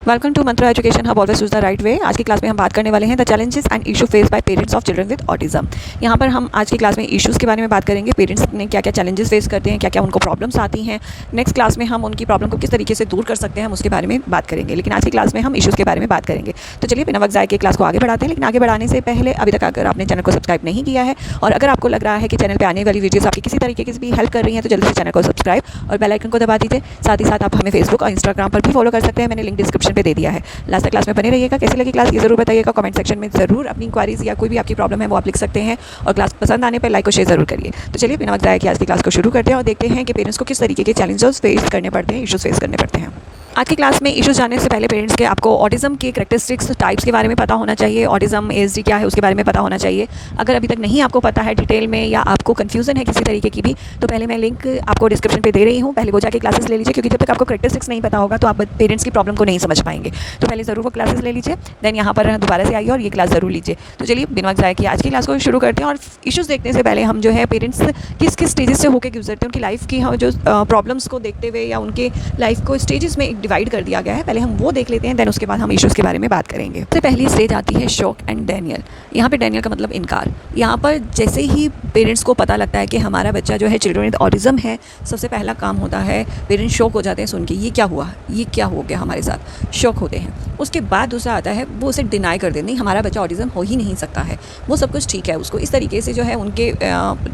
Welcome to Mantra education hub, always choose the right way. आज की class में हम बात करने वाले हैं the challenges and issue face by parents of children with autism. यहाँ पर हम आज की क्लास में इश्यूज़ के बारे में बात करेंगे, पेरेंट्स ने क्या क्या चैलेंजेस फेस करते हैं, क्या क्या उनको प्रॉब्लम्स आती हैं। नेक्स्ट क्लास में हम उनकी प्रॉब्लम को किस तरीके से दूर कर सकते हैं हम उसके बारे में बात करेंगे, लेकिन आज की क्लास में हम इशूज़ के बारे में बात करेंगे। तो चलिए बिना वक्त जाए के क्लास को आगे बढ़ाते हैं। लेकिन आगे बढ़ाने से पहले अभी तक अगर आपने चैनल को सब्सक्राइब नहीं किया है और अगर आपको लग रहा है कि चैनल पर आने वाली वीडियोज़ आपकी किसी तरीके की भी हेल्प कर रही हैं तो जल्दी से चैनल को सब्सक्राइब और बेल आइकन को दबा दीजिए। साथ ही साथ आप हमें फेसबुक और इंस्टाग्राम पर भी फॉलो कर सकते हैं, मैंने लिंक डिस्क्रिप्शन पे दे दिया है। लास्ट क्लास में बने रहिएगा। कैसी लगी क्लास ये ज़रूर बताइएगा, कमेंट सेक्शन में ज़रूर अपनी इंक्वायरीज या कोई भी आपकी प्रॉब्लम है वो आप लिख सकते हैं और क्लास पसंद आने पर लाइक और शेयर ज़रूर करिए। तो चलिए बिना वक्त जाए कि आज की क्लास को शुरू करते हैं और देखते हैं कि पेरेंट्स को किस तरीके के चैलेंजेस फेस करने पड़ते हैं, इशूज़ फेस करने पड़ते हैं। आज की क्लास में इश्यूज जानने से पहले पेरेंट्स के आपको ऑटिज्म के कैरेक्टरिस्टिक्स टाइप्स के बारे में पता होना चाहिए, ऑटिज्म एएसडी क्या है उसके बारे में पता होना चाहिए। अगर अभी तक नहीं आपको पता है डिटेल में या आपको कन्फ्यूजन है किसी तरीके की भी, तो पहले मैं लिंक आपको डिस्क्रिप्शन पे दे रही हूँ, पहले वो जाके क्लासेस ले लीजिए, क्योंकि जब तक आपको कैरेक्टरिस्टिक्स नहीं पता होगा तो आप पेरेंट्स की प्रॉब्लम को नहीं समझ पाएंगे। तो पहले ज़रूर वो क्लासेस ले लीजिए, देन यहाँ पर दोबारा से आइए और ये क्लास ज़रूर लीजिए। तो चलिए बिना वक्त जाए कि आज की क्लास को शुरू करते हैं। और इशूज़ देखने से पहले हम जो है पेरेंट्स किस किस स्टेजेस से होकर गुजरते हैं, उनकी लाइफ की जो प्रॉब्लम्स को देखते हुए या उनके लाइफ को स्टेजेस में डिवाइड कर दिया गया है, पहले हम वो देख लेते हैं, देन उसके बाद हम इश्यूज़ के बारे में बात करेंगे। सबसे पहली स्टेज आती है शॉक एंड डेनियल। यहाँ पे डेनियल का मतलब इनकार। यहाँ पर जैसे ही पेरेंट्स को पता लगता है कि हमारा बच्चा जो है चिल्ड्रन विद ऑटिज्म है, सबसे पहला काम होता है पेरेंट्स शॉक हो जाते हैं सुन के, ये क्या हुआ, ये क्या हो गया हमारे साथ, शॉक होते हैं। उसके बाद दूसरा आता है वो उसे डिनाई कर देते, नहीं हमारा बच्चा ऑटिज्म हो ही नहीं सकता है, वो सब कुछ ठीक है, उसको इस तरीके से जो है उनके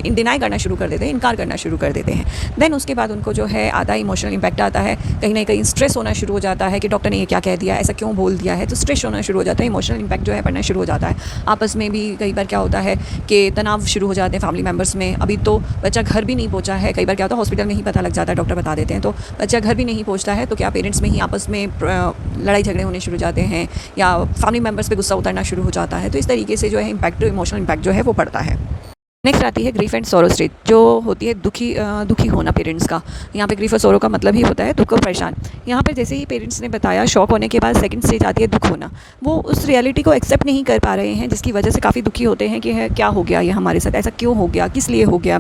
डिनाई करना शुरू कर देते हैं, इनकार करना शुरू कर देते हैं। देन उसके बाद उनको जो है आता है इमोशनल इम्पैक्ट आता है, कहीं ना कहीं स्ट्रेस होना शुरू हो जाता है कि डॉक्टर ने ये क्या कह दिया, ऐसा क्यों बोल दिया है, तो स्ट्रेस होना शुरू हो जाता है, इमोशनल इम्पैक्ट जो है पड़ना शुरू हो जाता है। आपस में भी कई बार क्या होता है कि तनाव शुरू हो जाते हैं फैमिली मेम्बर्स में। अभी तो बच्चा घर भी नहीं पहुंचा है, कई बार क्या होता है हॉस्पिटल में ही पता लग जाता है, डॉक्टर बता देते हैं, तो बच्चा घर भी नहीं पहुंचता है, तो क्या पेरेंट्स में ही आपस में लड़ाई झगड़े होने शुरू हो जाते हैं या फैमिली मेम्बर्स पे गुस्सा उतरना शुरू हो जाता है। तो इस तरीके से जो है इम्पैक्ट, इमोशनल इम्पैक्ट जो है वो पड़ता है। नेक्स्ट आती है ग्रीफ एंड सोरो स्टेज, जो होती है दुखी होना पेरेंट्स का। यहाँ पे ग्रीफ और सोरो का मतलब ही होता है दुख और परेशान। यहाँ पर जैसे ही पेरेंट्स ने बताया शॉक होने के बाद सेकंड स्टेज आती है दुख होना। वो उस रियलिटी को एक्सेप्ट नहीं कर पा रहे हैं, जिसकी वजह से काफ़ी दुखी होते हैं कि है क्या हो गया ये हमारे साथ, ऐसा क्यों हो गया, किस लिए हो गया।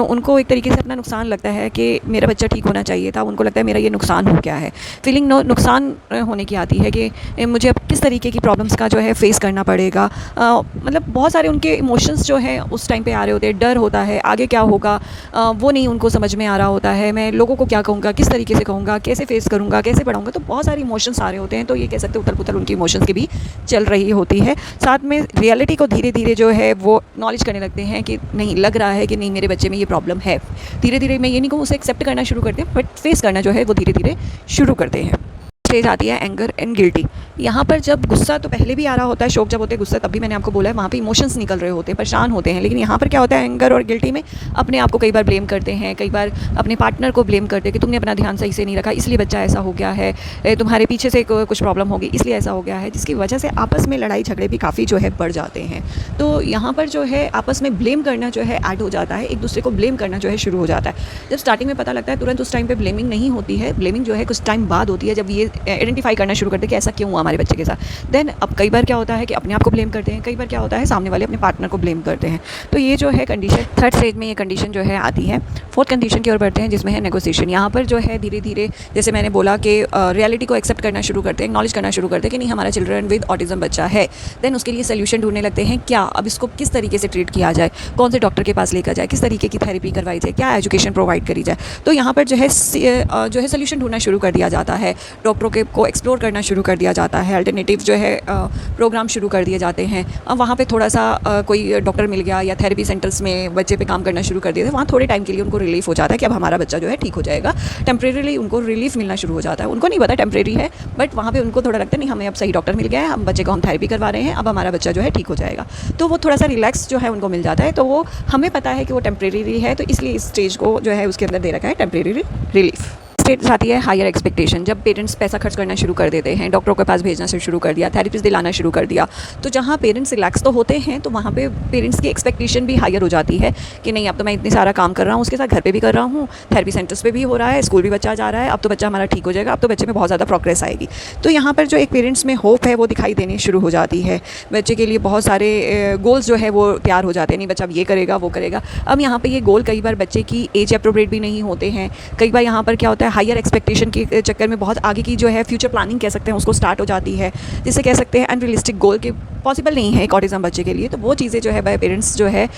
उनको एक तरीके से अपना नुकसान लगता है कि मेरा बच्चा ठीक होना चाहिए था, उनको लगता है मेरा ये नुकसान हो गया है। फीलिंग नुकसान होने की आती है कि मुझे अब किस तरीके की प्रॉब्लम्स का जो है फेस करना पड़ेगा। मतलब बहुत सारे उनके इमोशंस जो है उस टाइम पे आ रहे होते हैं, डर होता है आगे क्या होगा वो नहीं उनको समझ में आ रहा होता है, मैं लोगों को क्या कहूँगा, किस तरीके से कहूँगा, कैसे फेस करूँगा, कैसे पढ़ाऊँगा, तो बहुत सारे इमोशंस आ रहे होते हैं। तो ये कह सकते हैं उथल पुथल उनकी इमोशंस की भी चल रही होती है। साथ में रियलिटी को धीरे धीरे जो है वो नॉलेज करने लगते हैं कि नहीं लग रहा है कि नहीं मेरे बच्चे में ये प्रॉब्लम है। धीरे धीरे मैं ये नहीं कहूँ उसे एक्सेप्ट करना शुरू करते हैं, बट फेस करना जो है वो धीरे धीरे शुरू करते हैं। स्टेज आती है एंगर एंड गिल्टी। यहाँ पर जब गुस्सा तो पहले भी आ रहा होता है, शौक जब होते हैं गुस्सा, तब भी मैंने आपको बोला है वहाँ पे इमोशंस निकल रहे होते हैं, परेशान होते हैं। लेकिन यहाँ पर क्या होता है एंगर और गिल्टी में अपने आप को कई बार ब्लेम करते हैं, कई बार अपने पार्टनर को ब्लेम करते हैं कि तुमने अपना ध्यान सही से नहीं रखा इसलिए बच्चा ऐसा हो गया है, तुम्हारे पीछे से कुछ प्रॉब्लम होगी इसलिए ऐसा हो गया है, जिसकी वजह से आपस में लड़ाई झगड़े भी काफ़ी जो है बढ़ जाते हैं। तो यहाँ पर जो है आपस में ब्लेम करना जो है ऐड हो जाता है, एक दूसरे को ब्लेम करना जो है शुरू हो जाता है। जब स्टार्टिंग में पता लगता है तुरंत उस टाइम पर ब्लेमिंग नहीं होती है, ब्लेमिंग जो है कुछ टाइम बाद होती है, जब ये आइडेंटिफाई करना शुरू करते हैं कि ऐसा क्यों हुआ हमारे बच्चे के साथ। देन अब कई बार क्या होता है कि अपने आप को ब्लेम करते हैं, कई बार क्या होता है सामने वाले अपने पार्टनर को ब्लेम करते हैं। तो ये जो है कंडीशन थर्ड स्टेज में ये कंडीशन जो है आती है। फोर्थ कंडीशन की ओर बढ़ते हैं जिसमें है नेगोशिएशन। यहाँ पर जो है धीरे धीरे जैसे मैंने बोला कि रियलिटी को एक्सेप्ट करना शुरू करते हैं, एक्नॉलेज करना शुरू करते हैं कि नहीं हमारा चिल्ड्रन विद ऑटिज्म बच्चा है। देन उसके लिए सोल्यूशन ढूंढने लगते हैं, क्या अब इसको किस तरीके से ट्रीट किया जाए, कौन से डॉक्टर के पास लेकर जाए, किस तरीके की थेरेपी करवाई जाए, क्या एजुकेशन प्रोवाइड करी जाए। तो यहाँ पर जो है सोल्यूशन ढूंढना शुरू कर दिया जाता है, डॉक्टरों के को एक्सप्लोर करना शुरू कर दिया जाता है, अल्टरनेटिव जो है प्रोग्राम शुरू कर दिए जाते हैं। अब वहाँ पे थोड़ा सा कोई डॉक्टर मिल गया या थेरेपी सेंटर्स में बच्चे पे काम करना शुरू कर दिया, वहाँ थोड़े टाइम के लिए उनको रिलीफ हो जाता है कि अब हमारा बच्चा जो है ठीक हो जाएगा। टेम्प्रेरीली उनको रिलीफ मिलना शुरू हो जाता है, उनको नहीं पता टेम्प्रेरी है, बट वहाँ पे उनको थोड़ा लगता है नहीं हमें अब सही डॉक्टर मिल गया है, हम बच्चे को हम थेरेपी करवा रहे हैं, अब हमारा बच्चा जो है ठीक हो जाएगा। तो वो थोड़ा सा रिलैक्स जो है उनको मिल जाता है। तो वो हमें पता है कि वो टेम्प्रेरी है, तो इसलिए इस स्टेज को जो है उसके अंदर दे रखा है टेम्प्रेरी रिलीफ। स्टेज आती है हायर एक्सपेक्टेशन। जब पेरेंट्स पैसा खर्च करना शुरू कर देते हैं, डॉक्टरों के पास भेजना से शुरू कर दिया, थेरेपिस्ट दिलाना शुरू कर दिया, तो जहाँ पेरेंट्स रिलैक्स तो होते हैं तो वहाँ पे पेरेंट्स की एक्सपेक्टेशन भी हायर हो जाती है कि नहीं अब तो मैं इतनी सारा काम कर रहा हूँ, उसके साथ घर पे भी कर रहा हूँ, थेरेपी सेंटर्स पे भी हो रहा है, स्कूल भी बच्चा जा रहा है, अब तो बच्चा हमारा ठीक हो जाएगा, अब तो बच्चे में बहुत ज़्यादा प्रोग्रेस आएगी। तो यहाँ पर जो एक पेरेंट्स में होप है वो दिखाई देनी शुरू हो जाती है। बच्चे के लिए बहुत सारे गोल्स जो है वो तैयार हो जाते हैं, नहीं बच्चा अब ये करेगा वो करेगा। अब यहाँ पर ये गोल कई बार बच्चे की एज अप्रोप्रिएट भी नहीं होते हैं, कई बार यहाँ पर क्या होता है हायर एक्सपेक्टेशन के चक्कर में बहुत आगे की जो है फ्यूचर प्लानिंग कह सकते हैं उसको स्टार्ट हो जाती है, जिसे कह सकते हैं अनरियलिस्टिक गोल के पॉसिबल नहीं है एक ऑटिज़म बच्चे के लिए। तो वो चीज़ें जो है बाय पेरेंट्स जो है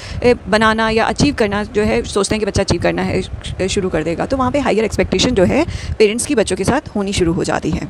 बनाना या अचीव करना जो है सोचते हैं कि बच्चा अचीव करना है शुरू कर देगा, तो वहाँ पे हायर एक्सपेक्टेशन जो है पेरेंट्स की बच्चों के साथ होनी शुरू हो जाती है।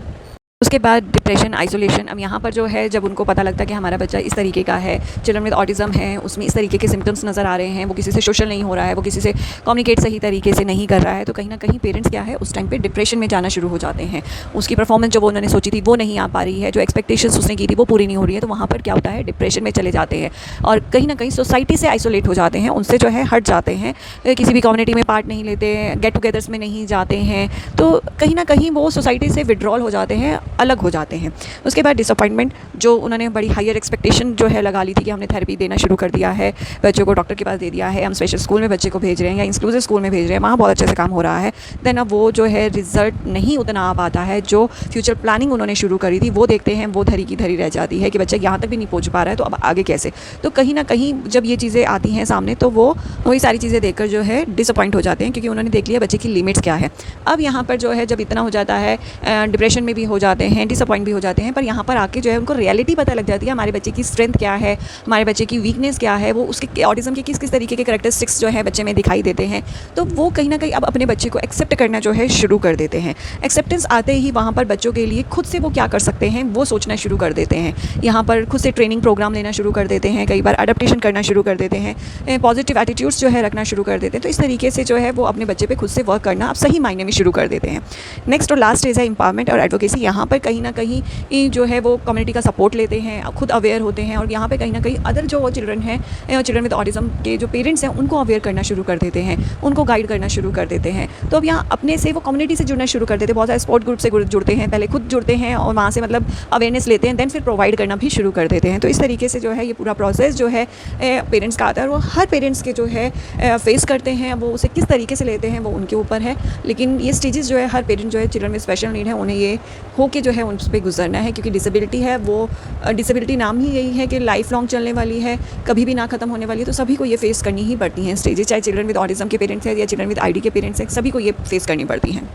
उसके बाद डिप्रेशन, आइसोलेशन। अब यहाँ पर जो है जब उनको पता लगता है कि हमारा बच्चा इस तरीके का है, चिल्ड्रन विद ऑटिज़म है, उसमें इस तरीके के सिम्टम्स नज़र आ रहे हैं, वो किसी से सोशल नहीं हो रहा है, वो किसी से कम्युनिकेट सही तरीके से नहीं कर रहा है, तो कहीं ना कहीं पेरेंट्स क्या है उस टाइम पे डिप्रेशन में जाना शुरू हो जाते हैं। उसकी परफॉर्मेंस जो वो उन्होंने सोची थी वो नहीं आ पा रही है, जो एक्सपेक्टेशंस उसने की थी वो पूरी नहीं हो रही है, तो वहाँ पर क्या होता है डिप्रेशन में चले जाते हैं और कहीं ना कहीं सोसाइटी से आइसोलेट हो जाते हैं, उनसे जो है हट जाते हैं, किसी भी कम्युनिटी में पार्ट नहीं लेते, गेट टुगेदर्स में नहीं जाते हैं, तो कहीं ना कहीं वो सोसाइटी से विड्रॉल हो जाते हैं, अलग हो जाते हैं। उसके बाद डिसअपॉइंटमेंट, जो उन्होंने बड़ी हायर एक्सपेक्टेशन जो है लगा ली थी कि हमने थेरेपी देना शुरू कर दिया है, बच्चों को डॉक्टर के पास दे दिया है, हम स्पेशल स्कूल में बच्चे को भेज रहे हैं या इंक्लूसिव स्कूल में भेज रहे हैं, वहाँ बहुत अच्छे से काम हो रहा है, देन अब वो जो है रिजल्ट नहीं उतना आ पाता है, जो फ्यूचर प्लानिंग उन्होंने शुरू करी थी वो देखते हैं वो धरी की धरी रह जाती है कि बच्चा यहाँ तक भी नहीं पहुँच पा रहा है, तो अब आगे कैसे। तो कहीं ना कहीं जब ये चीज़ें आती हैं सामने तो वो वही सारी चीज़ें देखकर जो है डिसअपॉइंट हो जाते हैं, क्योंकि उन्होंने देख लिया बच्चे की लिमिट्स क्या है। अब यहाँ पर जो है जब इतना हो जाता है, डिप्रेशन में भी हो जाते हैं, डिसअपॉइंट भी हो जाते हैं, पर यहाँ पर आके जो है उनको रियलिटी पता लग जाती है हमारे बच्चे की स्ट्रेंथ क्या है, हमारे बच्चे की वीकनेस क्या है, वो उसके ऑटिज़म के किस किस तरीके के कैरेक्टरिस्टिक्स जो है बच्चे में दिखाई देते हैं। तो वो कहीं ना कहीं अब अपने बच्चे को एक्सेप्ट करना जो है शुरू कर देते हैं। एक्सेप्टेंस आते ही वहाँ पर बच्चों के लिए खुद से वो क्या कर सकते हैं वो सोचना शुरू कर देते हैं। यहाँ पर खुद से ट्रेनिंग प्रोग्राम लेना शुरू कर देते हैं, कई बार अडेप्टेशन करना शुरू कर देते हैं, पॉजिटिव एटीट्यूड्स जो है रखना शुरू कर देते हैं। तो इस तरीके से जो है वो अपने बच्चे पे खुद से वर्क करना अब सही मायने में शुरू कर देते हैं। नेक्स्ट और लास्ट स्टेज है एम्पावरमेंट और एडवोकेसी। यहाँ पर कहीं ना कहीं जो है वो कम्युनिटी का सपोर्ट लेते हैं, खुद अवेयर होते हैं और यहाँ पे कहीं ना कहीं अदर जो चिल्ड्रन हैं, चिल्ड्रन विद ऑटिज़म के जो पेरेंट्स हैं उनको अवेयर करना शुरू कर देते हैं, उनको गाइड करना शुरू कर देते हैं। तो अब यहाँ अपने से वो कम्युनिटी से जुड़ना शुरू कर देते हैं, बहुत सारे स्पोर्ट ग्रुप से जुड़ते हैं, पहले खुद जुड़ते हैं और वहाँ से मतलब अवेयरनेस लेते हैं, देन फिर प्रोवाइड करना भी शुरू कर देते हैं। तो इस तरीके से जो है ये पूरा प्रोसेस जो है पेरेंट्स का आता है और वो हर पेरेंट्स के जो है फेस करते हैं, वो उसे किस तरीके से लेते हैं वो उनके ऊपर है। लेकिन ये स्टेजेस जो है हर पेरेंट जो है चिल्ड्रन में स्पेशल नीड है उन्हें ये हो के जो है उन पर गुजरना है, क्योंकि डिसेबिलिटी है, वो डिसेबिलिटी नाम ही यही है कि लाइफ लॉन्ग चलने वाली है, कभी भी ना ख़त्म होने वाली है। तो सभी को ये फेस करनी ही पड़ती हैं स्टेजेस, चाहे चिल्ड्रन विद ऑटिज़म के पेरेंट्स हैं या चिल्ड्रन विद आईडी के पेरेंट्स हैं, सभी को ये फेस करनी पड़ती हैं।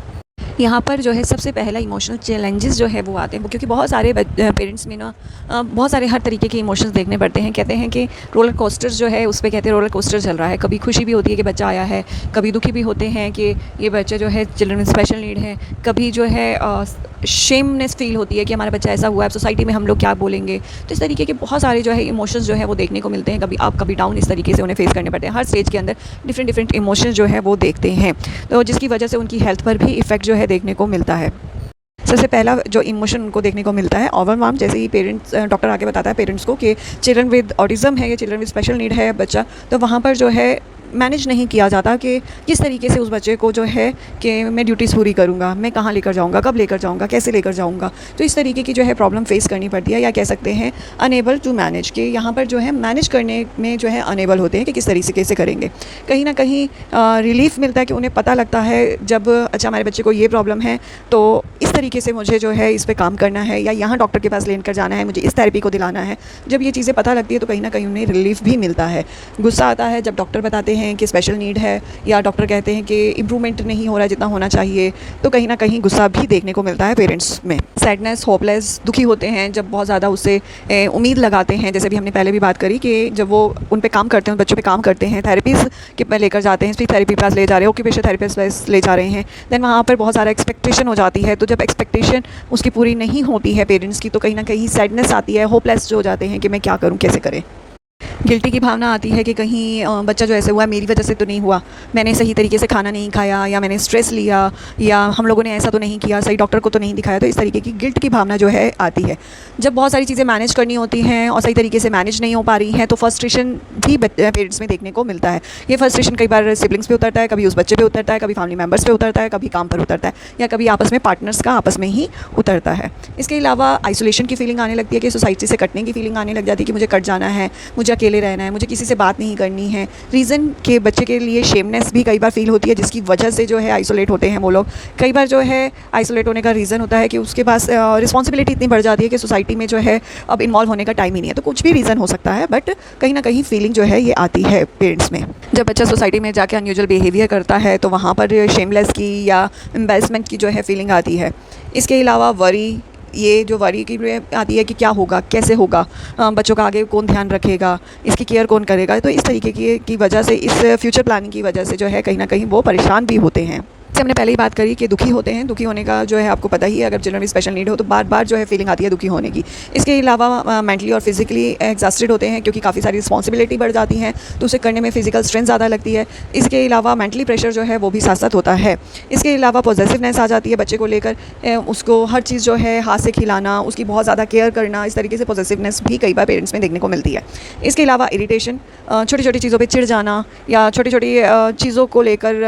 यहाँ पर जो है सबसे पहला इमोशनल चैलेंजेस जो है वो आते हैं, वो क्योंकि बहुत सारे पेरेंट्स में ना बहुत सारे हर तरीके के इमोशंस देखने पड़ते हैं। कहते हैं कि रोलर कोस्टर्स जो है उस पर कहते हैं रोलर कोस्टर चल रहा है, कभी खुशी भी होती है कि बच्चा आया है, कभी दुखी भी होते हैं कि ये बच्चा जो है चिल्ड्रन में स्पेशल नीड है, कभी जो है शेमनेस फील होती है कि हमारा बच्चा ऐसा हुआ है, सोसाइटी में हम लोग क्या बोलेंगे। तो इस तरीके के बहुत सारे जो है इमोशंस जो है वो देखने को मिलते हैं, कभी अप कभी डाउन, इस तरीके से उन्हें फेस करने पड़ते हैं। हर स्टेज के अंदर डिफरेंट डिफरेंट इमोशंस जो है वो देखते हैं, तो जिसकी वजह से उनकी हेल्थ पर भी इफ़ेक्ट जो है देखने को मिलता है। सबसे पहला जो इमोशन उनको देखने को मिलता है ओवरवेल्म। जैसे ही पेरेंट्स डॉक्टर आके बताता है पेरेंट्स को कि चिल्ड्रन विद ऑटिज़म है या चिल्ड्रन विद स्पेशल नीड है बच्चा, तो वहाँ पर जो है मैनेज नहीं किया जाता कि किस तरीके से उस बच्चे को जो है कि मैं ड्यूटीज़ पूरी करूँगा, मैं कहाँ लेकर जाऊँगा, कब लेकर जाऊँगा, कैसे लेकर जाऊँगा। तो इस तरीके की जो है प्रॉब्लम फेस करनी पड़ती है, या कह सकते हैं अनेबल टू मैनेज, कि यहाँ पर जो है मैनेज करने में जो है अनेबल होते हैं कि किस तरीके से करेंगे। कहीं ना कहीं रिलीफ मिलता है कि उन्हें पता लगता है जब अच्छा हमारे बच्चे को ये प्रॉब्लम है तो इस तरीके से मुझे जो है इस पर काम करना है, या यहाँ डॉक्टर के पास लेकर जाना है, मुझे इस थेरेपी को दिलाना है। जब ये चीज़ें पता लगती है तो कहीं ना कहीं उन्हें रिलीफ भी मिलता है। गुस्सा आता है जब डॉक्टर बताते हैं कि स्पेशल नीड है, या डॉक्टर कहते हैं कि इम्प्रूवमेंट नहीं हो रहा जितना होना चाहिए, तो कहीं ना कहीं गुस्सा भी देखने को मिलता है पेरेंट्स में। सैडनेस, होपलेस, दुखी होते हैं जब बहुत ज़्यादा उससे उम्मीद लगाते हैं, जैसे भी हमने पहले भी बात करी कि जब वो उन पे काम करते हैं, बच्चों पे काम करते हैं, थेरेपीज़ के लेकर जाते हैं, स्पीच थेरेपी पास ले जा रहे हैं, ऑक्यूपेशन थेरेपिस्ट पास ले जा रहे हैं, देन वहाँ पर बहुत सारा एक्सपेक्टेशन हो जाती है। तो जब एक्सपेक्टेशन उसकी पूरी नहीं होती है पेरेंट्स की, तो कहीं ना कहीं सैडनेस आती है, होपलेस जो हो जाते हैं कि मैं क्या करूँ, कैसे करें। गिल्टी की भावना आती है कि कहीं बच्चा जो ऐसे हुआ मेरी वजह से तो नहीं हुआ, मैंने सही तरीके से खाना नहीं खाया, या मैंने स्ट्रेस लिया, या हम लोगों ने ऐसा तो नहीं किया, सही डॉक्टर को तो नहीं दिखाया। तो इस तरीके की गिल्ट की भावना जो है आती है। जब बहुत सारी चीज़ें मैनेज करनी होती हैं और सही तरीके से मैनेज नहीं हो पा रही हैं, तो फ्रस्ट्रेशन भी पेरेंट्स में देखने को मिलता है। ये फ्रस्ट्रेशन कई बार सिबलिंग्स पे उतरता है, कभी उस बच्चे पे उतरता है, कभी फैमिली मेम्बर्स पे उतरता है, कभी काम पर उतरता है, या कभी आपस में पार्टनर्स का आपस में ही उतरता है। इसके अलावा आइसोलेशन की फीलिंग आने लगती है कि सोसाइटी से कटने की फीलिंग आने लग जाती है कि मुझे कट जाना है, मुझे अकेले रहना है, मुझे किसी से बात नहीं करनी है। रीज़न कि बच्चे के लिए शेमनेस भी कई बार फ़ील होती है, जिसकी वजह से जो है आइसोलेट होते हैं वो लोग। कई बार जो है आइसोलेट होने का रीज़न होता है कि उसके पास रिस्पॉन्सिबिलिटी इतनी बढ़ जाती है कि सोसाइटी में जो है अब इन्वॉल्व होने का टाइम ही नहीं है। तो कुछ भी रीज़न हो सकता है, बट कहीं ना कहीं फीलिंग जो है ये आती है पेरेंट्स में। जब बच्चा सोसाइटी में जाके अनयूजुअल बिहेवियर करता है तो वहाँ पर शेमलेस की या एम्बैरेसमेंट की जो है फीलिंग आती है। इसके अलावा वरी, ये जो वरी की आती है कि क्या होगा, कैसे होगा, बच्चों का आगे कौन ध्यान रखेगा, इसकी केयर कौन करेगा। तो इस तरीके की वजह से, इस फ्यूचर प्लानिंग की वजह से जो है कहीं ना कहीं वो परेशान भी होते हैं। जैसे हमने पहले ही बात करी कि दुखी होते हैं। दुखी होने का जो है आपको पता ही है, अगर चिल्ड्रन विद स्पेशल नीड हो तो बार बार जो है फीलिंग आती है दुखी होने की। इसके अलावा मेंटली और फिजिकली एग्जॉस्टेड होते हैं, क्योंकि काफ़ी सारी रिस्पॉन्सिबिलिटी बढ़ जाती हैं तो उसे करने में फिजिकल स्ट्रेंथ ज़्यादा लगती है। इसके अलावा मेंटली प्रेशर जो है वो भी साथ साथ होता है। इसके अलावा पॉजेसिवनेस आ जाती है बच्चे को लेकर, उसको हर चीज़ जो है हाथ से खिलाना, उसकी बहुत ज़्यादा केयर करना, इस तरीके से पॉजेसिवनेस भी कई बार पेरेंट्स में देखने को मिलती है। इसके अलावा इरिटेशन, छोटी छोटी चीज़ों पर चिढ़ जाना या छोटी छोटी चीज़ों को लेकर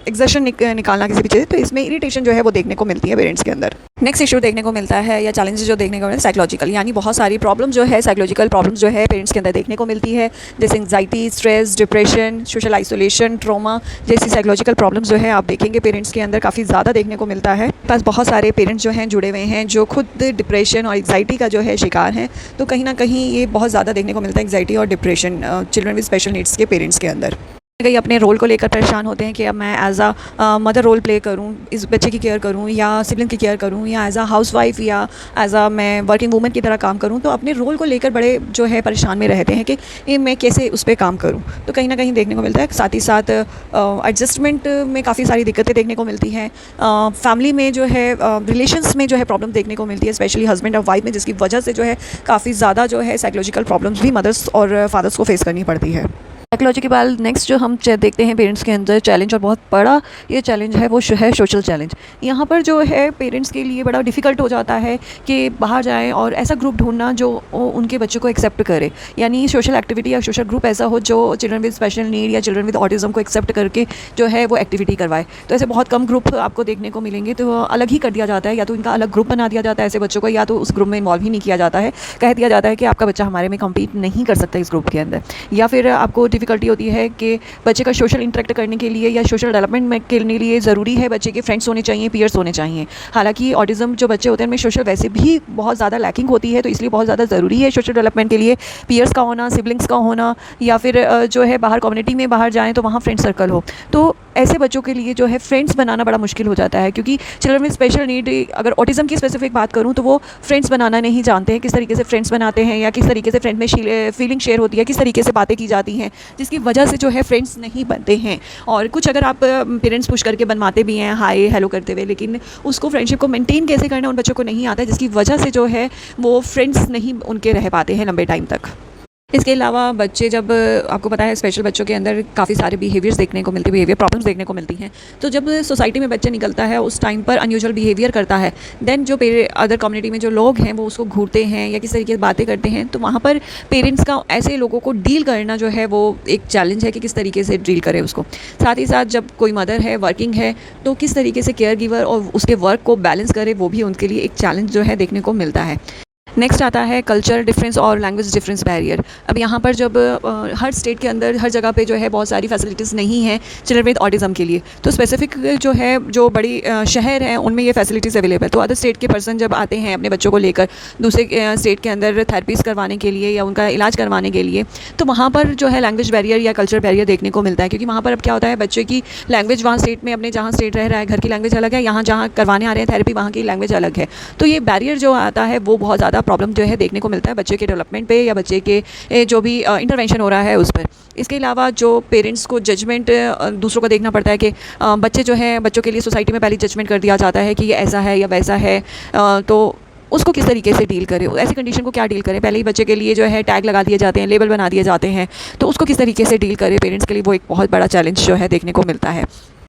एग्जर्शन निकालना किसी भी, तो इसमें इरिटेशन जो है वो देखने को मिलती है पेरेंट्स के अंदर। नेक्स्ट इशू देखने को मिलता है या चैलेंजेस जो देखने को मिलता है साइकोलॉजिकल, यानी बहुत सारी प्रॉब्लम जो है साइकोलॉजिकल प्रॉब्लम्स जो है पेरेंट्स के अंदर देखने को मिलती है, जैसे anxiety, stress, depression, social isolation, trauma जैसी साइकोलॉजिकल प्रॉब्लम्स जो है आप देखेंगे पेरेंट्स के अंदर काफ़ी ज़्यादा देखने को मिलता है। पास बहुत सारे पेरेंट्स जो हैं जुड़े हुए हैं जो खुद डिप्रेशन और एंग्जाइटी का जो है शिकार हैं, तो कहीं ना कहीं ये बहुत ज़्यादा देखने को मिलता है एंग्जाइटी और depression children with special needs के पेरेंट्स के अंदर। कई अपने रोल को लेकर परेशान होते हैं कि अब मैं as a mother role play करूं, इस बच्चे की केयर करूं या सिबलिंग की केयर करूं, या एज अ हाउस वाइफ या एज अ मैं वर्किंग वूमन की तरह काम करूं। तो अपने रोल को लेकर बड़े जो है परेशान में रहते हैं कि ये मैं कैसे उस पर काम करूं। तो कहीं ना कहीं देखने को मिलता है। साथ ही साथ एडजस्टमेंट में काफ़ी सारी दिक्कतें देखने को मिलती हैं। फैमिली में जो है रिलेशंस में जो है प्रॉब्लम देखने को मिलती है, स्पेशली हस्बैंड और वाइफ में, जिसकी वजह से जो है काफ़ी ज़्यादा जो है साइकोलॉजिकल प्रॉब्लम्स भी मदर्स और फादर्स को फेस करनी पड़ती है। साइकोलॉजी के बाद नेक्स्ट जो हम देखते हैं पेरेंट्स के अंदर चैलेंज, और बहुत बड़ा ये चैलेंज है वो है सोशल चैलेंज। यहाँ पर जो है पेरेंट्स के लिए बड़ा डिफ़िकल्ट हो जाता है कि बाहर जाएं और ऐसा ग्रुप ढूंढना जो उनके बच्चों को एक्सेप्ट करे, यानी सोशल एक्टिविटी या सोशल ग्रुप ऐसा हो जो चिल्ड्रन विद स्पेशल नीड या चिल्ड्रन विद ऑटिज्म को एक्सेप्ट करके जो है वो एक्टिविटी करवाए। तो ऐसे बहुत कम ग्रुप आपको देखने को मिलेंगे, तो अलग ही कर दिया जाता है, या तो इनका अलग ग्रुप बना दिया जाता है ऐसे बच्चों को, या तो उस ग्रुप में इन्वॉल्व ही नहीं किया जाता है। कह दिया जाता है कि आपका बच्चा हमारे में कम्पीट नहीं कर सकता इस ग्रुप के अंदर। या फिर आपको डिफ़िकल्टी होती है कि बच्चे का सोशल इंटरेक्ट करने के लिए या सोशल डेवलपमेंट में करने के लिए ज़रूरी है बच्चे के फ्रेंड्स होने चाहिए, पीयर्स होने चाहिए। हालांकि ऑटिज्म जो बच्चे होते हैं उनमें सोशल वैसे भी बहुत ज़्यादा लैकिंग होती है, तो इसलिए बहुत ज़्यादा ज़रूरी है सोशल डेवलपमेंट के लिए पीयर्स का होना, सिबलिंग्स का होना, या फिर जो है बाहर कम्युनिटी में बाहर जाएँ तो वहाँ फ्रेंड सर्कल हो। तो ऐसे बच्चों के लिए जो है फ्रेंड्स बनाना बड़ा मुश्किल हो जाता है, क्योंकि चिल्ड्रन विद स्पेशल नीड, अगर ऑटिज्म की स्पेसिफिक बात करूँ तो वो फ्रेंड्स बनाना नहीं जानते हैं, किस तरीके से फ्रेंड्स बनाते हैं या किस तरीके से फ्रेंड में फीलिंग शेयर होती है, किस तरीके से बातें की जाती हैं, जिसकी वजह से जो है फ्रेंड्स नहीं बनते हैं। और कुछ अगर आप पेरेंट्स पुश करके बनवाते भी हैं हाय हेलो करते हुए, लेकिन उसको फ्रेंडशिप को मेंटेन कैसे करना उन बच्चों को नहीं आता है, जिसकी वजह से जो है वो फ्रेंड्स नहीं उनके रह पाते हैं लंबे टाइम तक। इसके अलावा बच्चे, जब आपको पता है स्पेशल बच्चों के अंदर काफ़ी सारे बिहेवियर्स देखने को मिलती है, बिहेवियर प्रॉब्लम्स देखने को मिलती हैं। तो जब सोसाइटी में बच्चा निकलता है उस टाइम पर अनयूजुअल बिहेवियर करता है, देन जो अदर कम्युनिटी में जो लोग हैं वो उसको घूरते हैं या किस तरीके से बातें करते हैं, तो वहाँ पर पेरेंट्स का ऐसे लोगों को डील करना जो है वो एक चैलेंज है कि किस तरीके से डील करें उसको। साथ ही साथ जब कोई मदर है, वर्किंग है, तो किस तरीके से केयर गिवर और उसके वर्क को बैलेंस करे, वो भी उनके लिए एक चैलेंज जो है देखने को मिलता है। नेक्स्ट आता है कल्चर डिफरेंस और लैंग्वेज डिफरेंस बैरियर। अब यहाँ पर जब हर स्टेट के अंदर हर जगह पे जो है बहुत सारी फैसिलिटीज़ नहीं हैं चिल्ड्रन विद ऑटिज्म के लिए, तो स्पेसिफिक जो है जो बड़ी शहर हैं उनमें ये फैसिलिटीज़ अवेलेबल। तो अदर स्टेट के पर्सन जब आते हैं अपने बच्चों को लेकर दूसरे स्टेट के अंदर थेरेपीज़ करवाने के लिए या उनका इलाज करवाने के लिए, तो वहाँ पर जो है लैंग्वेज बैरियर या कल्चर बैरियर देखने को मिलता है, क्योंकि वहाँ पर अब क्या होता है बच्चे की लैंग्वेज वहाँ स्टेट में अपने जहाँ स्टेट रह रहा है घर की लैंग्वेज अलग है, यहाँ जहाँ करवाने आ रहे हैं थेरेपी वहाँ की लैंग्वेज अलग है। तो ये बैरियर जो आता है वो बहुत ज़्यादा प्रॉब्लम जो है देखने को मिलता है बच्चे के डेवलपमेंट पे या बच्चे के जो भी इंटरवेंशन हो रहा है उस पर। इसके अलावा जो पेरेंट्स को जजमेंट दूसरों को देखना पड़ता है कि बच्चे जो हैं, बच्चों के लिए सोसाइटी में पहले जजमेंट कर दिया जाता है कि ये ऐसा है या वैसा है, तो उसको किस तरीके से डील करें, ऐसी कंडीशन को क्या डील करें। पहले ही बच्चे के लिए जो है टैग लगा दिए जाते हैं, लेबल बना दिए जाते हैं, तो उसको किस तरीके से डील करें पेरेंट्स के लिए वो एक बहुत बड़ा चैलेंज जो है देखने को मिलता है।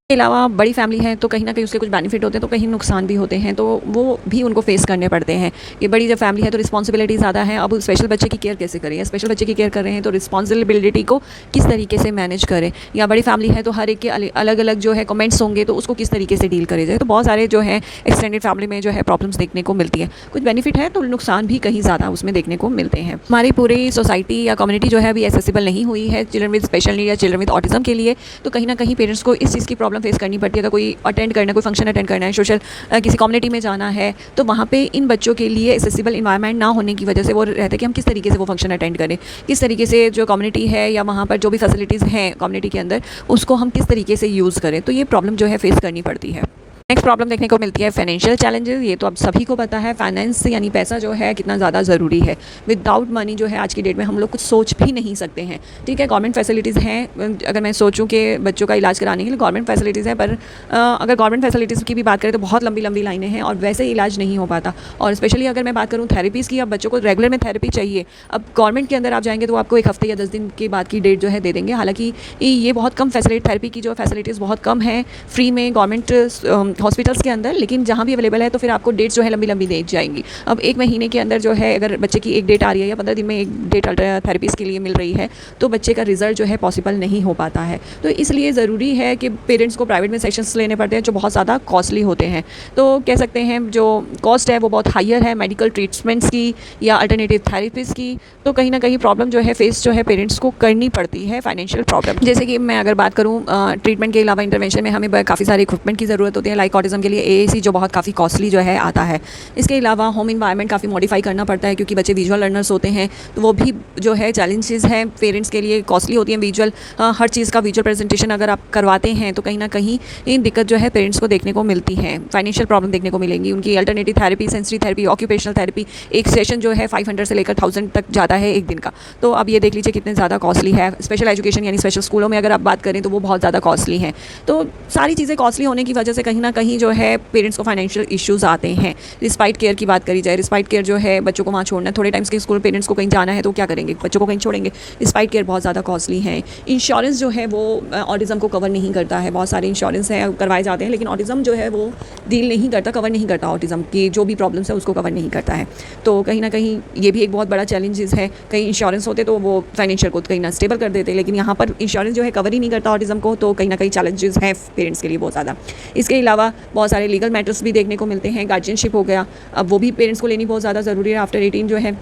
के अलावा बड़ी फैमिली है तो कहीं न कहीं उसके कुछ बेनिफिट होते हैं तो कहीं नुकसान भी होते हैं, तो वो भी उनको फेस करने पड़ते हैं। ये बड़ी जब फैमिली है तो रिस्पॉन्सिबिलिटी ज़्यादा है। अब स्पेशल बच्चे की केयर कैसे करें, या स्पेशल बच्चे की केयर कर रहे हैं तो रिस्पॉन्सिबिलिटी को किस तरीके से मैनेज करें, या बड़ी फैमिली है तो हर एक के अलग अलग जो है कमेंट्स होंगे तो उसको किस तरीके से डील करे जाए। तो बहुत सारे जो है एक्सटेंडेड फैमिली में जो है प्रॉब्लम्स देखने को मिलती है। कुछ बेनिफिट है तो नुकसान भी कहीं ज़्यादा उसमें देखने को मिलते हैं। हमारी पूरी सोसाइटी या कम्युनिटी जो है अभी एक्सेसिबल नहीं हुई है चिल्ड्रन विद स्पेशल नीड या चिल्ड्रन विद ऑटिज्म के लिए, तो कहीं ना कहीं पेरेंट्स को इस चीज़ की प्रॉब्लम फेस करनी पड़ती है। अगर कोई अटेंड करना है, कोई फंक्शन अटेंड करना है, सोशल किसी कम्युनिटी में जाना है, तो वहाँ पे इन बच्चों के लिए एक्सेसिबल इन्वायरमेंट ना होने की वजह से वो रहता है कि हम किस तरीके से वो फंक्शन अटेंड करें, किस तरीके से जो कम्युनिटी है या वहाँ पर जो भी फैसिलिटीज़ हैं कम्युनिटी के अंदर उसको हम किस तरीके से यूज़ करें। तो ये प्रॉब्लम जो है फेस करनी पड़ती है। नेक्स्ट प्रॉब्लम देखने को मिलती है फाइनेंशियल चैलेंजेस। ये तो अब सभी को पता है, फाइनेंस यानी पैसा जो है कितना ज़्यादा ज़रूरी है। विदाउट मनी जो है आज की डेट में हम लोग कुछ सोच भी नहीं सकते हैं। ठीक है, गवर्नमेंट फैसिलिटीज़ हैं, अगर मैं सोचूं कि बच्चों का इलाज कराने के लिए गवर्नमेंट फैसिलिटीज़ हैं, पर अगर गवर्नमेंट फैसिलिटीज़ की भी बात करें तो बहुत लंबी लंबी लाइनें हैं और वैसे इलाज नहीं हो पाता। और स्पेशली अगर मैं बात करूँ थेरेपीज़ की, अब बच्चों को रेगुलर में थेरेपी चाहिए। अब गवर्नमेंट के अंदर आप जाएंगे तो आपको 1 हफ्ते या 10 दिन के बाद की डेट जो है दे देंगे। हालांकि ये बहुत कम थेरेपी की जो फैसिलिटीज़ बहुत कम है फ्री में गवर्नमेंट हॉस्पिटल्स के अंदर, लेकिन जहाँ भी अवेलेबल है तो फिर आपको डेट्स जो है लंबी लंबी दे जाएंगी। अब 1 महीने के अंदर जो है अगर बच्चे की एक डेट आ रही है या 15 दिन में एक डेट थेरेपीज़ के लिए मिल रही है तो बच्चे का रिजल्ट जो है पॉसिबल नहीं हो पाता है। तो इसलिए ज़रूरी है कि पेरेंट्स को प्राइवेट में सेशंस लेने पड़ते हैं जो बहुत ज़्यादा कॉस्टली होते हैं। तो कह सकते हैं जो कॉस्ट है वो बहुत हायर है मेडिकल ट्रीटमेंट्स की या अल्टरनेटिव थेरेपीज़ की। तो कहीं ना कहीं प्रॉब्लम जो है फेस जो है पेरेंट्स को करनी पड़ती है, फाइनेंशियल प्रॉब्लम। जैसे कि मैं अगर बात करूँ ट्रीटमेंट के अलावा इंटरवेंशन में हमें काफ़ी सारे इक्विपमेंट की ज़रूरत होती है, लाइक ऑटिज्म के लिए AAC जो बहुत काफ़ी कॉस्टली जो है आता है। इसके अलावा होम इन्वायरमेंट काफ़ी मॉडिफाई करना पड़ता है क्योंकि बच्चे विजुअल लर्नर्स होते हैं, तो वो भी जो है चैलेंजेस हैं पेरेंट्स के लिए, कॉस्टली होती हैं। विजुअल हर चीज़ का विजुअल प्रेजेंटेशन अगर आप करवाते हैं तो कहीं ना कहीं इन दिक्कत जो है पेरेंट्स को देखने को मिलती है, फाइनेंशियल प्रॉब्लम देखने को मिलेंगी। उनकी alternative therapy, sensory therapy, occupational therapy, एक सेशन जो है 500 से लेकर 1000 तक जाता है एक दिन का। तो अब ये देख लीजिए कितने ज़्यादा कॉस्टली है। स्पेशल एजुकेशन यानी स्पेशल स्कूलों में अगर आप बात करें तो वो बहुत ज़्यादा कॉस्टली हैं। तो सारी चीज़ें कॉस्टली होने की वजह से कहीं ना कहीं जो है पेरेंट्स को फाइनेंशियल इश्यूज़ आते हैं। रिस्पाइट केयर की बात करी जाए, रिस्पाइट केयर जो है बच्चों को वहाँ छोड़ना है, थोड़े टाइम्स के स्कूल पेरेंट्स को कहीं जाना है तो क्या करेंगे, बच्चों को कहीं छोड़ेंगे। रिस्पाइट केयर बहुत ज़्यादा कॉस्टली है। इंश्योरेंस जो है वो ऑटिज्म को कवर नहीं करता है। बहुत सारे इंश्योरेंस हैं करवाए जाते हैं लेकिन ऑटिज्म जो है वो डील नहीं करता, कवर नहीं करता। ऑटिज्म की जो भी प्रॉब्लम्स है उसको कवर नहीं करता है। तो कहीं ना कहीं ये भी एक बहुत बड़ा चैलेंजेस है। कहीं इंश्योरेंस होते तो वो फाइनेंशियल को कहीं ना स्टेबल कर देते, लेकिन यहाँ पर इंश्योरेंस जो है कवर ही नहीं करता ऑटिज्म को, तो कहीं ना कहीं चैलेंजेस हैं पेरेंट्स के लिए बहुत ज़्यादा। इसके अलावा बहुत सारे लीगल मैटर्स भी देखने को मिलते हैं। गार्जियनशिप हो गया, अब वो भी पेरेंट्स को लेनी बहुत ज़्यादा ज़रूरी है आफ्टर 18 जो है,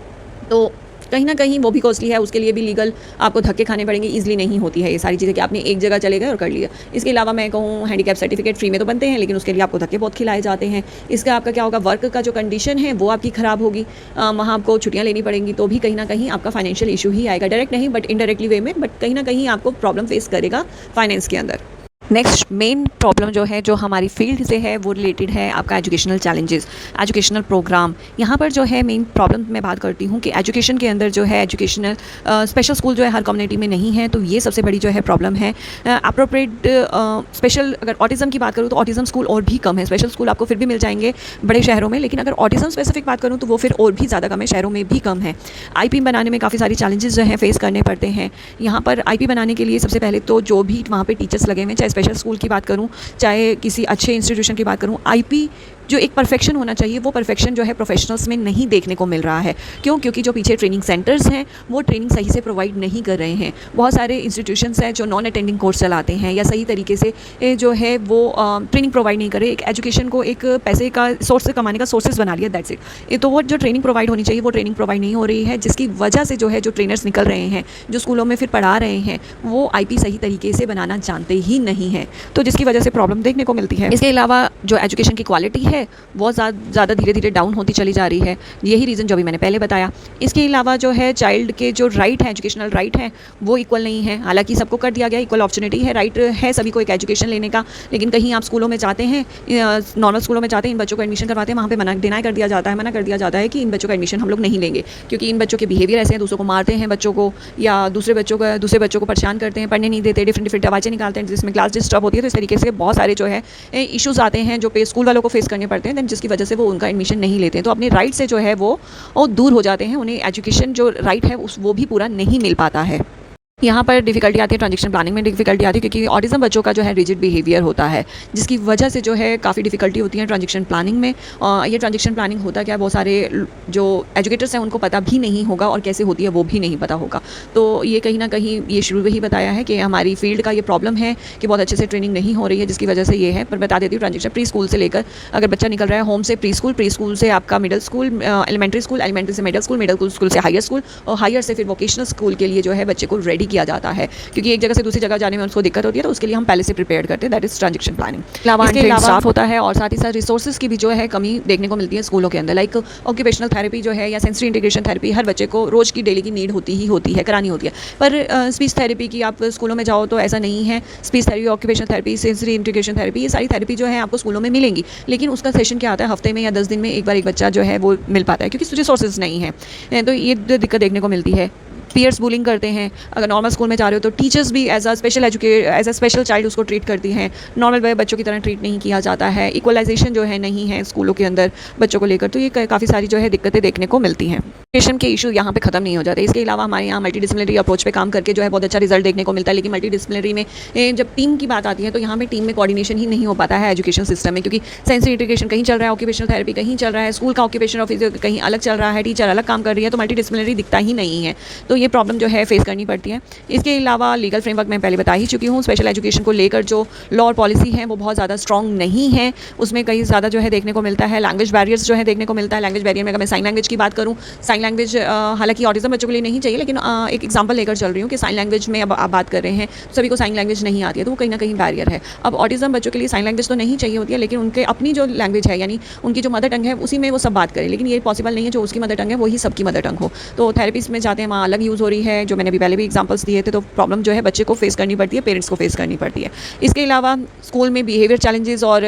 तो कहीं ना कहीं वो भी कॉस्टली है। उसके लिए भी लीगल आपको धक्के खाने पड़ेंगे, ईजिली नहीं होती है ये सारी चीज़ें कि आपने एक जगह चले गए और कर लिया। इसके अलावा मैं कहूँ हैंडीकैप सर्टिफिकेट फ्री में तो बनते हैं लेकिन उसके लिए आपको धक्के बहुत खिलाए जाते हैं। इसका आपका क्या होगा, वर्क का जो कंडीशन है वो आपकी ख़राब होगी, वहाँ आपको छुट्टियाँ लेनी पड़ेंगी, तो भी कहीं ना कहीं आपका फाइनेंशियल इशू ही आएगा। डायरेक्ट नहीं बट इनडायरेक्टली वे में, बट कहीं ना कहीं आपको प्रॉब्लम फेस करेगा फाइनेंस के अंदर। नेक्स्ट मेन प्रॉब्लम जो है जो हमारी फील्ड से है वो रिलेटेड है आपका एजुकेशनल चैलेंजेस, एजुकेशनल प्रोग्राम। यहाँ पर जो है मेन प्रॉब्लम मैं बात करती हूँ कि एजुकेशन के अंदर जो है एजुकेशनल स्पेशल स्कूल जो है हर कम्युनिटी में नहीं है, तो ये सबसे बड़ी जो है प्रॉब्लम है। अप्रोप्रिएट स्पेशल अगर ऑटिज्म की बात करूँ तो ऑटिज्म स्कूल और भी कम है। स्पेशल स्कूल आपको फिर भी मिल जाएंगे बड़े शहरों में, लेकिन अगर ऑटिज्म स्पेसिफिक बात करूँ तो वो फिर और भी ज़्यादा कम है, शहरों में भी कम है। IP बनाने में काफ़ी सारी चैलेंजेस जो हैं फेस करने पड़ते हैं। यहाँ पर IP बनाने के लिए सबसे पहले तो जो भी वहाँ पर टीचर्स लगे हुए हैं, चाहे स्पेशल स्कूल की बात करूं चाहे किसी अच्छे इंस्टीट्यूशन की बात करूं, IP जो एक परफेक्शन होना चाहिए वो परफेक्शन जो है प्रोफेशनल्स में नहीं देखने को मिल रहा है। क्यों? क्योंकि जो पीछे ट्रेनिंग सेंटर्स हैं वो ट्रेनिंग सही से प्रोवाइड नहीं कर रहे हैं। बहुत सारे इंस्टीट्यूशंस हैं जो नॉन अटेंडिंग कोर्स चलाते हैं या सही तरीके से जो है वो ट्रेनिंग प्रोवाइड नहीं करे। एक एजुकेशन को एक पैसे का सोर्स से कमाने का सोर्सेज बना लिया, दैट्स इट। तो वो जो ट्रेनिंग प्रोवाइड होनी चाहिए वो ट्रेनिंग प्रोवाइड नहीं हो रही है, जिसकी वजह से जो है जो ट्रेनर्स निकल रहे हैं जो स्कूलों में फिर पढ़ा रहे हैं वो IP सही तरीके से बनाना जानते ही नहीं है, तो जिसकी वजह से प्रॉब्लम देखने को मिलती है। इसके अलावा जो एजुकेशन की क्वालिटी है वो ज़्यादा धीरे धीरे डाउन होती चली जा रही है, यही रीज़न जो भी मैंने पहले बताया। इसके अलावा जो है चाइल्ड के जो राइट है, एजुकेशनल राइट है, वो इक्वल नहीं है। हालांकि सबको कर दिया गया, इक्वल अपॉर्चुनिटी है, राइट है सभी को एक एजुकेशन लेने का, लेकिन कहीं आप स्कूलों में जाते हैं, नॉर्मल स्कूलों में जाते हैं, इन बच्चों को एडमिशन करवाते हैं, वहाँ पे डिनाई कर दिया जाता है, मना कर दिया जाता है कि इन बच्चों का एडमिशन हम लोग नहीं लेंगे, क्योंकि इन बच्चों के बिहेवियर ऐसे हैं, दूसरों को मारते हैं बच्चों को, या दूसरे बच्चों को परेशान करते हैं, पढ़ने नहीं देते, डिफरेंट आवाज़ें निकालते हैं जिसमें क्लास डिस्टर्ब होती है। तो इस तरीके से बहुत सारे जो है इशूज़ आते हैं जो स्कूल वालों को फेस करने पड़ते हैं, जिसकी वजह से वो उनका एडमिशन नहीं लेते हैं। तो अपने राइट से जो है वो दूर हो जाते हैं, उन्हें एजुकेशन जो राइट है वो भी पूरा नहीं मिल पाता है। यहाँ पर डिफ़िकल्टी आती है, ट्रांजेक्शन प्लानिंग में डिफ़िकल्टी आती है क्योंकि ऑटिज़म बच्चों का जो है रिजिड बिहेवियर होता है, जिसकी वजह से जो है काफ़ी डिफ़िकल्टी होती है ट्रांजेक्शन प्लानिंग में। ये ट्रांजेक्शन प्लानिंग होता क्या है, बहुत सारे जो एजुकेटर्स हैं उनको पता भी नहीं होगा और कैसे होती है वो भी नहीं पता होगा। तो ये कहीं ना कहीं ये शुरू में ही बताया है कि हमारी फील्ड का ये प्रॉब्लम है कि बहुत अच्छे से ट्रेनिंग नहीं हो रही है, जिसकी वजह से ये है। पर बता देती हूँ, ट्रांजेक्शन प्री स्कूल से लेकर अगर बच्चा निकल रहा है होम से प्री स्कूल से आपका मिडिल स्कूल, एलिमेंट्री से मिडिल स्कूल से हायर स्कूल और हायर से फिर वोकेशनल स्कूल के लिए जो है बच्चे को रेडी किया जाता है, क्योंकि एक जगह से दूसरी जगह जाने में उसको दिक्कत होती है, तो उसके लिए हम पहले से प्रिपेयर करते हैं, दैट इज ट्रांजेक्शन प्लानिंग। इसके अलावा स्टाफ होता है और साथ ही साथ रिसोर्सेज की भी जो है कमी देखने को मिलती है स्कूलों के अंदर। लाइक ऑक्यूपेशनल थेरेपी जो है या सेंसरी इंटीग्रेशन थेरेपी हर बच्चे को रोज की डेली की नीड होती है करानी होती है। पर स्पीच थेरेपी की आप स्कूलों में जाओ तो ऐसा नहीं है। Speech therapy, occupational therapy, sensory integration therapy, ये सारी थेरेपी जो है आपको स्कूलों में मिलेंगी, लेकिन उसका सेशन क्या आता है, हफ्ते में या 10 दिन में एक बार एक बच्चा जो है वो मिल पाता है क्योंकि रिसोर्सेज नहीं है। तो ये दिक्कत देखने को मिलती है। पीयर्स बुलिंग करते हैं, अगर नॉर्मल स्कूल में जा रहे हो तो टीचर्स भी एज अ स्पेशल चाइल्ड उसको ट्रीट करती हैं, नॉर्मल बच्चों की तरह ट्रीट नहीं किया जाता है। इक्वलाइजेशन जो है नहीं है स्कूलों के अंदर बच्चों को लेकर, तो ये काफ़ी सारी जो है दिक्कतें देखने को मिलती हैं। एजुकेशन के इशू यहाँ पे खत्म नहीं हो जाते। इसके अलावा हमारे यहाँ मल्टीडिसिप्लिनरी अप्रोच पे काम करके जो है बहुत अच्छा रिजल्ट देखने को मिलता है, लेकिन मल्टीडिसिप्लिनरी में जब टीम की बात आती है तो यहाँ पे टीम में कोऑर्डिनेशन ही नहीं हो पाता है एजुकेशन सिस्टम में, क्योंकि सेंसरी इंटीग्रेशन कहीं चल रहा है, ऑक्यूपेशनल थेरेपी कहीं चल रहा है, स्कूल का ऑक्यूपेशनल ऑफिसर कहीं अलग चल रहा है, टीचर अलग काम कर रही है, तो मल्टीडिसिप्लिनरी दिखता ही नहीं है। तो ये प्रॉब्लम जो है फेस करनी पड़ती है। इसके अलावा लीगल फ्रेमवर्क मैं पहले बता ही चुकी हूँ। स्पेशल एजुकेशन को लेकर जो लॉ और पॉलिसी है वो बहुत ज़्यादा स्ट्रॉन्ग नहीं है, उसमें कहीं ज़्यादा जो है देखने को मिलता है। लैंग्वेज बैरियर्स जो है देखने को मिलता है। लैंग्वेज बैरियर में अगर मैं साइन लैंग्वेज की बात करूँ, साइन लैंग्वेज हालांकि ऑटिज्म बच्चों के लिए नहीं चाहिए, लेकिन एक एग्जांपल लेकर चल रही हूँ कि साइन लैंग्वेज में अब आप बात कर रहे हैं, सभी को साइन लैंग्वेज नहीं आती है, तो वो कहीं ना कहीं बैरियर है। अब ऑटिज्म बच्चों के लिए साइन लैंग्वेज तो नहीं चाहिए होती है, लेकिन उनके अपनी जो लैंग्वेज है यानी उनकी जो मदर टंग है उसी में वो सब बात करें, लेकिन ये पॉसिबल नहीं है जो उसकी मदर टंग है वही सबकी मदर टंग हो। तो थेरेपीज में जाते हैं वहाँ अलग यूज़ हो रही है, जो मैंने अभी पहले भी एग्जाम्पल्स दिए थे। तो प्रॉब्लम जो है बच्चे को फेस करनी पड़ती है, पेरेंट्स को फेस करनी पड़ती है। इसके अलावा स्कूल में बिहेवियर चैलेंजेस और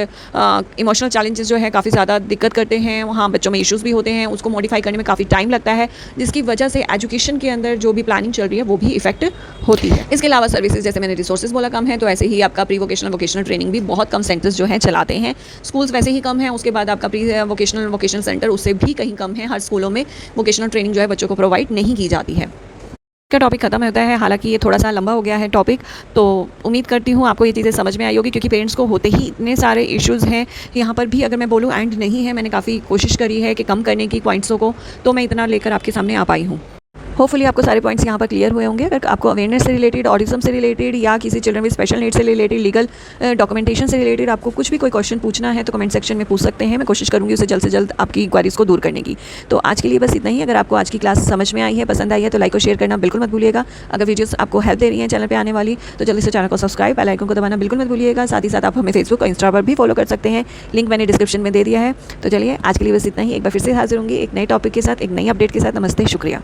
इमोशनल चैलेंजेस जो है काफ़ी ज़्यादा दिक्कत करते हैं। वहाँ बच्चों में इश्यूज़ भी होते हैं, उसको मॉडिफाई करने में काफ़ी टाइम लगता है, जिसकी वजह से एजुकेशन के अंदर जो भी प्लानिंग चल रही है वो भी इफेक्ट होती है। इसके अलावा सर्विसेज, जैसे मैंने रिसोर्सेज बोला कम है, तो ऐसे ही आपका प्री वोकेशनल ट्रेनिंग भी बहुत कम सेंटर्स जो है चलाते हैं। स्कूल्स वैसे ही कम है, उसके बाद आपका प्री वोकेशनल सेंटर उससे भी कहीं कम है। हर स्कूलों में वोकेशनल ट्रेनिंग जो है बच्चों को प्रोवाइड नहीं की जाती है। का टॉपिक खत्म होता है, हालांकि ये थोड़ा सा लंबा हो गया है टॉपिक, तो उम्मीद करती हूँ आपको ये चीज़ें समझ में आई होगी, क्योंकि पेरेंट्स को होते ही इतने सारे इश्यूज़ हैं। यहाँ पर भी अगर मैं बोलूँ एंड नहीं है, मैंने काफ़ी कोशिश करी है कि कम करने की पॉइंट्सों को, तो मैं इतना लेकर आपके सामने आ पाई हूँ। होपफुली आपको सारे पॉइंट्स यहाँ पर क्लियर हुए होंगे। अगर आपको अवेयरनेस से रिलेटेड, ऑटिज्म से रिलेटेड या किसी चिल्ड्रन विद स्पेशल नीड से रिलेटेड, लीगल डॉक्यूमेंटेशन से रिलेटेड आपको कुछ भी कोई क्वेश्चन पूछना है तो कमेंट सेक्शन में पूछ सकते हैं। मैं कोशिश करूँगी उसे जल्द से जल्द आपकी क्वारीज को दूर करने की। तो आज के लिए बस इतना ही। अगर आपको आज की क्लास समझ में आई है, पसंद आई है, तो लाइक और शेयर करना बिल्कुल मत भूलिएगा। अगर वीडियोस आपको हेल्प दे रही हैं चैनल पर आने वाली, तो जल्दी से चैनल को सब्सक्राइब, बेल आइकन को दबाना बिल्कुल मत भूलिएगा। साथ ही साथ आप हमें फेसबुक और इंस्टा पर भी फॉलो कर सकते हैं, लिंक मैंने डिस्क्रिप्शन में दे दिया है। तो चलिए आज के लिए बस इतना ही। एक बार फिर से हाजिर होंगी एक नए टॉपिक के साथ, एक नई अपडेट के साथ। नमस्ते, शुक्रिया।